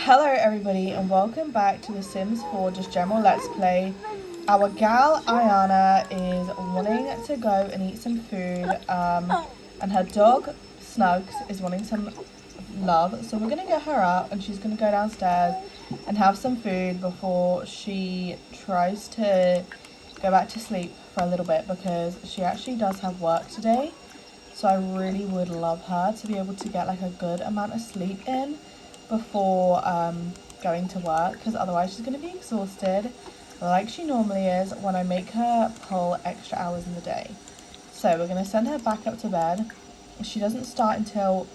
Hello everybody and welcome back to The Sims 4 Just General Let's Play. Our gal Ayana is wanting to go and eat some food and her dog Snugs is wanting some love. So we're going to get her up and she's going to go downstairs and have some food before she tries to go back to sleep for a little bit because she actually does have work today. So I really would love her to be able to get like a good amount of sleep in before going to work, because otherwise she's going to be exhausted like she normally is when I make her pull extra hours in the day. So we're going to send her back up to bed. She doesn't start until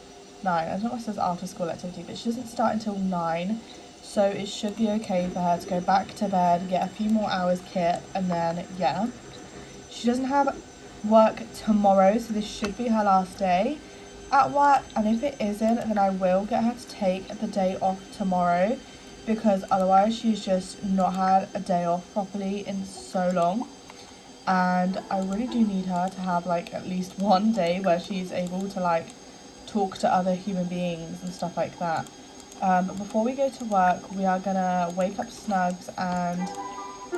9. I don't know what it says after school activity, but she doesn't start until 9, so it should be okay for her to go back to bed, get a few more hours kit, and then yeah, she doesn't have work tomorrow, so this should be her last day at work, and if it isn't, then I will get her to take the day off tomorrow, because otherwise she's just not had a day off properly in so long, and I really do need her to have like at least one day where she's able to like talk to other human beings and stuff like that. But before we go to work, we are gonna wake up Snugs and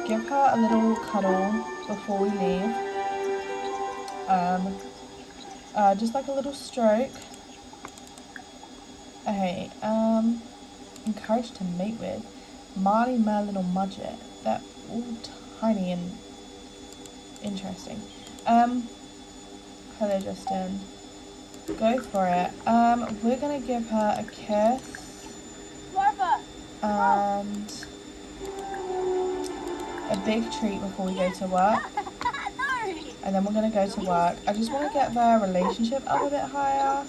give her a little cuddle before we leave. Just like a little stroke. Okay, encouraged to mate with Marley, Merlin or Mudget. They're all tiny and interesting. Hello Justin. Go for it. We're gonna give her a kiss and a big treat before we go to work. And then we're going to go to work. I just want to get their relationship up a bit higher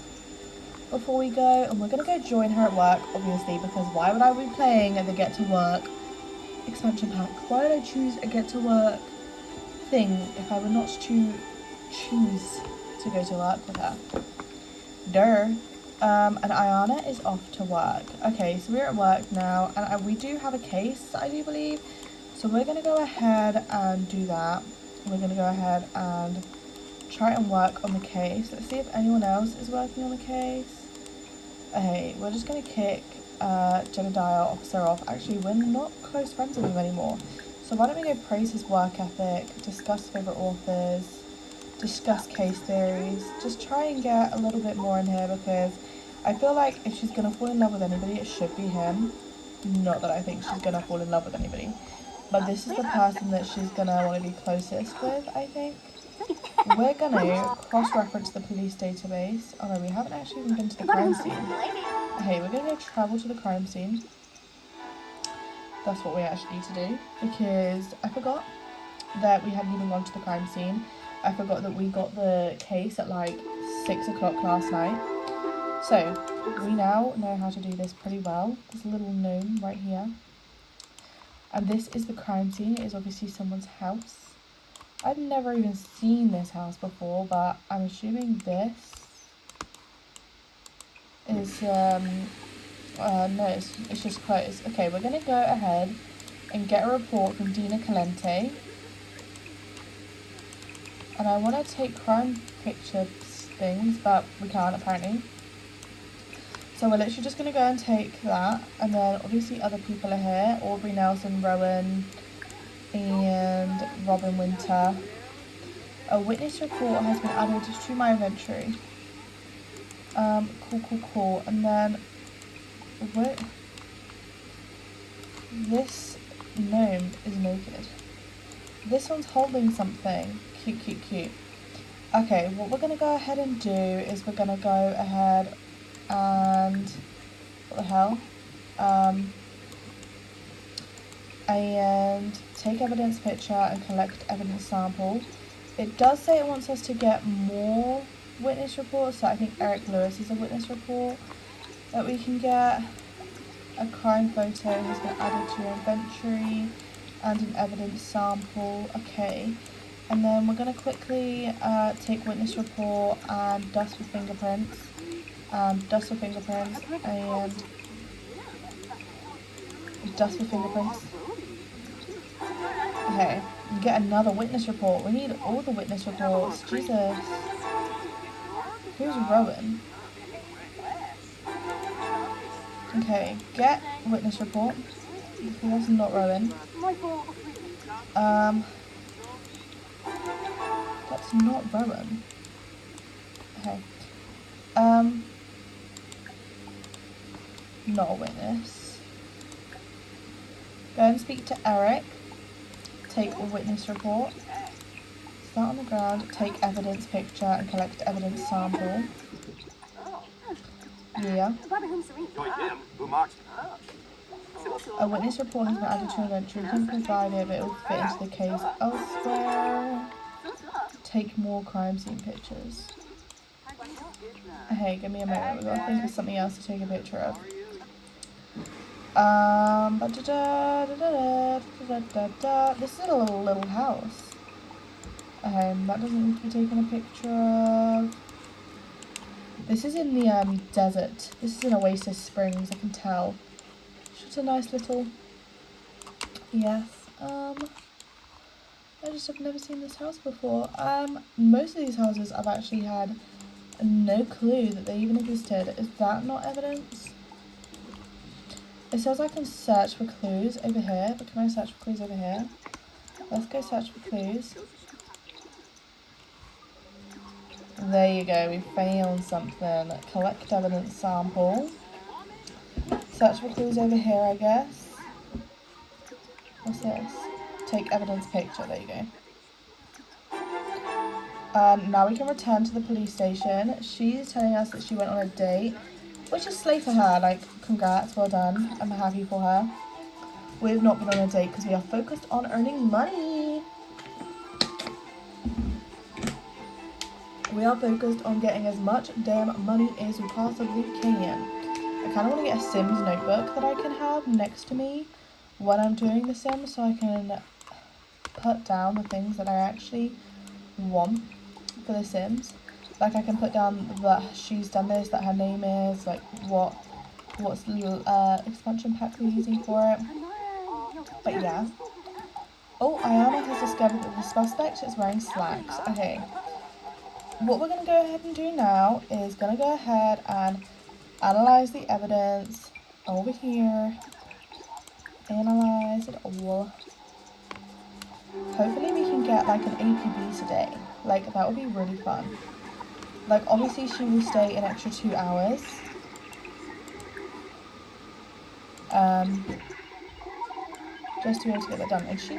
before we go. And we're going to go join her at work, obviously, because why would I be playing the Get to Work expansion pack? Why would I choose a Get to Work thing if I were not to choose to go to work with her? Duh. And Ayana is off to work. Okay, so we're at work now, and we do have a case, I do believe. So we're going to go ahead and do that. We're going to go ahead and try and work on the case. Let's see if anyone else is working on the case. Okay, we're just going to kick Jedediah Officer off. Actually, we're not close friends with him anymore. So why don't we go praise his work ethic, discuss favourite authors, discuss case theories. Just try and get a little bit more in here, because I feel like if she's going to fall in love with anybody, it should be him. Not that I think she's going to fall in love with anybody, but this is the person that she's going to want to be closest with, I think. We're going to cross-reference the police database. Oh no, we haven't actually even been to the crime scene. Okay, we're going to go travel to the crime scene. That's what we actually need to do, because I forgot that we hadn't even gone to the crime scene. I forgot that we got the case at like 6 o'clock last night. So, we now know how to do this pretty well. There's a little gnome right here. And this is the crime scene. It is obviously someone's house. I've never even seen this house before, but I'm assuming this is, no, it's just closed. Okay, we're going to go ahead and get a report from Dina Calente. And I want to take crime picture things, but we can't apparently. So we're literally just going to go and take that, and then obviously other people are here. Aubrey Nelson, Rowan, and Robin Winter. A witness report has been added to my inventory. Cool. And then, what? This gnome is naked. This one's holding something. Cute. Okay, what we're going to go ahead and do is we're going to go ahead and what the hell, and take evidence picture and collect evidence sample. It does say it wants us to get more witness reports, so I think Eric Lewis is a witness report that we can get. A crime photo has been added to your inventory and an evidence sample. Okay, and then we're going to quickly take witness report and dust for fingerprints. And dust for fingerprints. Okay, get another witness report. We need all the witness reports. Jesus. Who's Rowan? Okay, get witness report. That's not Rowan. That's not Rowan. Okay. Not a witness. Go and speak to Eric. Take a witness report. Start on the ground. Take evidence picture and collect evidence sample. Yeah. A witness report has been added to inventory. You can provide it, but it will fit into the case elsewhere. Take more crime scene pictures. Hey, give me a moment. We've got to think of something else to take a picture of. This is a little house. That doesn't need to be taken a picture of. This is in the desert. This is in Oasis Springs, I can tell. It's just a nice little... Yes. I just have never seen this house before. Most of these houses I've actually had no clue that they even existed. Is that not evidence? It says I can search for clues over here, but can I search for clues over here? Let's go search for clues. There you go, we found something. Collect evidence sample. Search for clues over here, I guess. What's this? Take evidence picture, there you go. Now we can return to the police station. She's telling us that she went on a date, which is slay for her, like, congrats, well done. I'm happy for her. We've not been on a date because we are focused on earning money. We are focused on getting as much damn money as we possibly can. I kind of want to get a Sims notebook that I can have next to me when I'm doing the Sims, so I can put down the things that I actually want for the Sims. Like, I can put down that she's done this, that her name is, like, what's the expansion pack we're using for it. But yeah. Oh, Ayana has discovered that the suspect is wearing slacks. Okay. What we're going to go ahead and do now is going to go ahead and analyze the evidence over here. Analyze it all. Hopefully we can get like an APB today. Like, that would be really fun. Like, obviously she will stay an extra 2 hours. Just to be able to get that done. Is she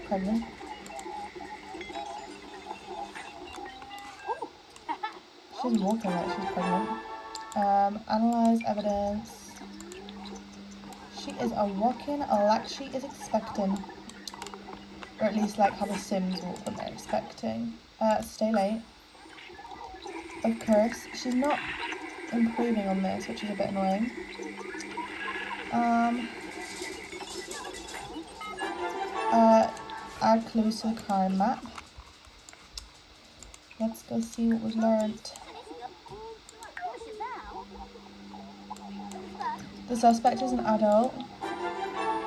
pregnant? She's walking like she's pregnant. Analyze evidence. She is a walking like she is expecting. Or at least like how the Sims walk when they're expecting. Stay late. Of course, she's not improving on this, which is a bit annoying. Add clues to the crime map. Let's go see what we've learned. The suspect is an adult.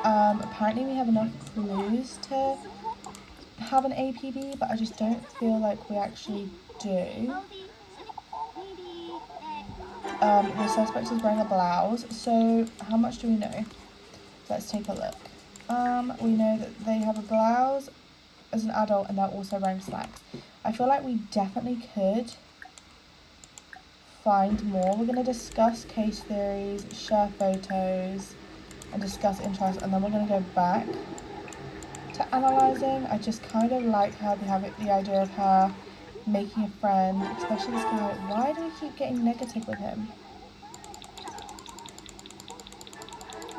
Apparently we have enough clues to have an APB, but I just don't feel like we actually do. The suspect is wearing a blouse, so how much do we know? Let's take a look. We know that they have a blouse as an adult and they're also wearing slacks. I feel like we definitely could find more. We're going to discuss case theories, share photos, and discuss interests, and then we're going to go back to analysing. I just kind of like how they have the idea of her making a friend, especially this guy. Why do we keep getting negative with him?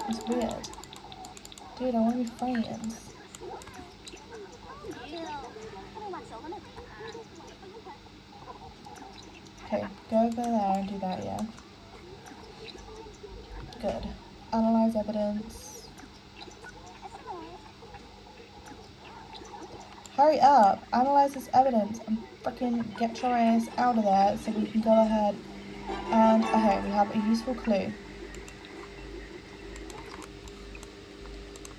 It's weird. Dude, I want to be friends. Okay, go over there and do that, yeah? Good. Analyze evidence. Hurry up! Analyze this evidence and freaking get your ass out of there so we can go ahead and... Okay, we have a useful clue.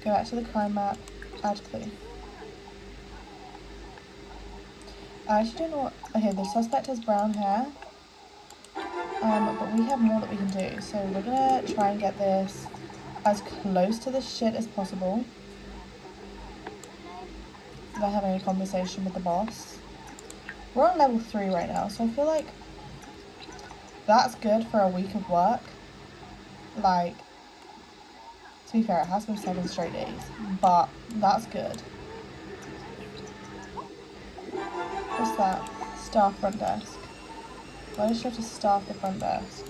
Go back to the crime map. Add clue. I actually don't know what... Okay, the suspect has brown hair. But we have more that we can do. So we're gonna try and get this as close to the shit as possible without having a conversation with the boss. We're on level 3 right now, so I feel like that's good for a week of work. Like, to be fair, it has been 7 straight days, but that's good. What's that? Staff front desk. Why does she have to staff the front desk?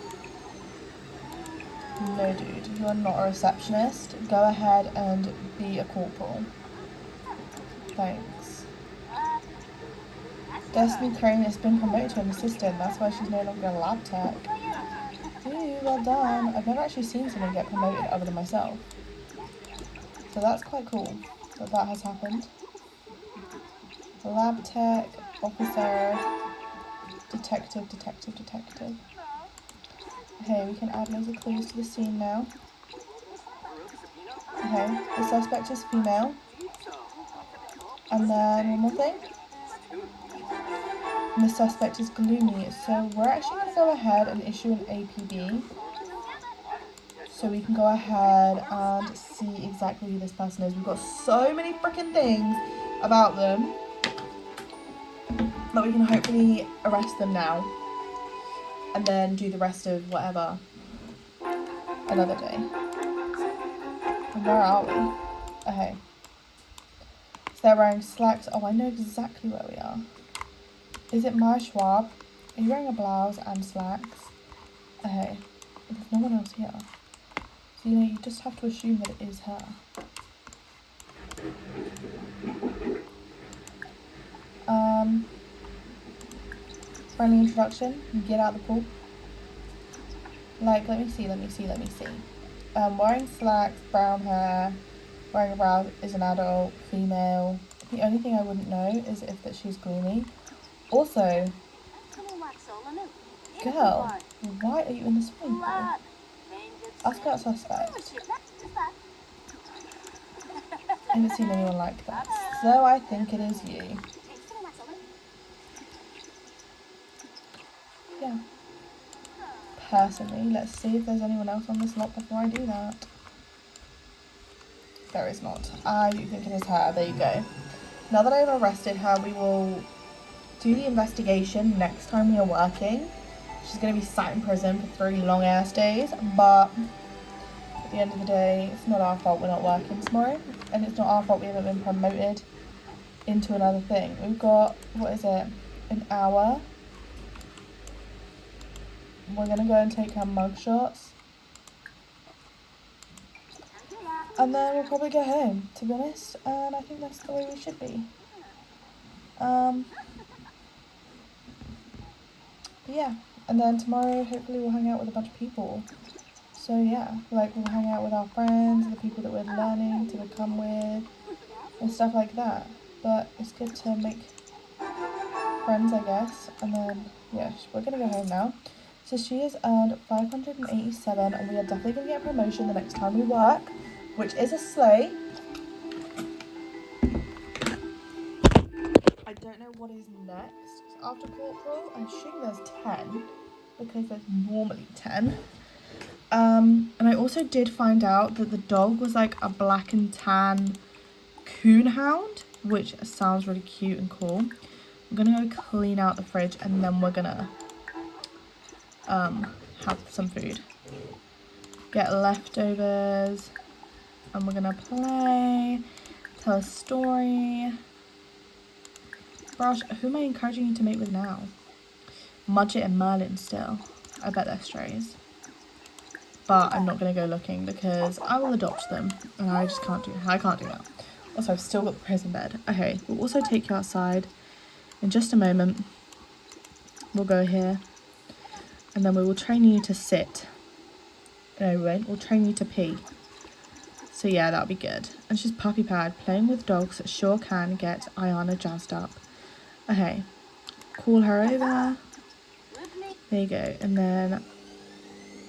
No, dude, you are not a receptionist. Go ahead and be a corporal. Thanks. Destiny Crane has been promoted to an assistant. That's why she's no longer a lab tech. Ooh, well done. I've never actually seen someone get promoted other than myself. So that's quite cool that that has happened. Lab tech, officer, detective. Okay, we can add loads of clues to the scene now. Okay, the suspect is female. And then one more thing. And the suspect is gloomy. So we're actually going to go ahead and issue an APB. So we can go ahead and see exactly who this person is. We've got so many freaking things about them that we can hopefully arrest them now. And then do the rest of whatever another day. And where are we? Okay. So they're wearing slacks. Oh, I know exactly where we are. Is it Maya Schwab? Are you wearing a blouse and slacks? Okay. There's no one else here. So, you know, you just have to assume that it is her. Friendly introduction. Get out of the pool. Like, let me see. Wearing slacks, brown hair, wearing a blouse, is an adult, female. The only thing I wouldn't know is if that she's gloomy. Also, girl, why are you in the swimming pool? Ask out suspect. I haven't seen anyone like that, so I think it is you. Yeah. Personally, let's see if there's anyone else on this lot before I do that. There is not. I do think it is her. There you go. Now that I've arrested her, we will do the investigation next time we are working. She's going to be sat in prison for 3 long ass days, but at the end of the day, it's not our fault we're not working tomorrow, and it's not our fault we haven't been promoted into another thing. We've got, what is it, an hour. We're going to go and take her mugshots. And then we'll probably go home, to be honest. And I think that's the way we should be. But yeah. And then tomorrow, hopefully we'll hang out with a bunch of people. So yeah, like we'll hang out with our friends, the people that we're learning to become with, and stuff like that. But it's good to make friends, I guess. And then, yeah, we're going to go home now. So she has earned 587, and we are definitely going to get a promotion the next time we work, which is a slay. I don't know what is next after corporal. I assume there's 10, because there's normally 10. And I also did find out that the dog was like a black and tan coonhound, which sounds really cute and cool. I'm gonna go clean out the fridge, and then we're gonna have some food, get leftovers, and we're gonna play, tell a story. Gosh, who am I encouraging you to mate with now? Mudget and Merlin still. I bet they're strays. But I'm not going to go looking because I will adopt them. And I just can't do that. Also, I've still got the prison bed. Okay, we'll also take you outside in just a moment. We'll go here. And then we will train you to sit. No, we won't. We'll train you to pee. So yeah, that'll be good. And she's puppy pad. Playing with dogs sure can get Ayana jazzed up. Okay. Call her over. There you go. And then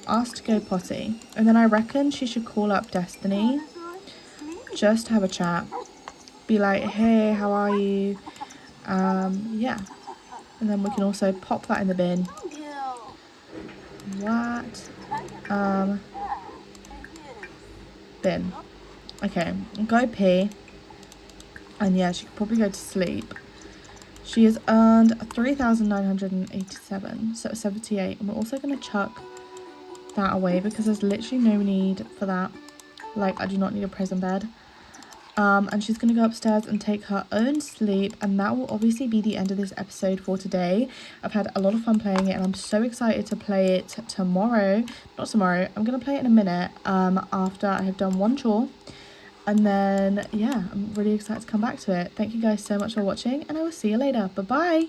ask to go potty. And then I reckon she should call up Destiny. Just to have a chat. Be like, hey, how are you? Yeah. And then we can also pop that in the bin. that. Bin. Okay, go pee. And yeah, she could probably go to sleep. She has earned 3,987, so 78. And we're also going to chuck that away because there's literally no need for that. Like, I do not need a prison bed. And she's going to go upstairs and take her own sleep, and that will obviously be the end of this episode for today. I've had a lot of fun playing it, and I'm so excited to play it tomorrow. Not tomorrow, I'm going to play it in a minute after I have done one chore. And then, yeah, I'm really excited to come back to it. Thank you guys so much for watching, and I will see you later. Bye-bye.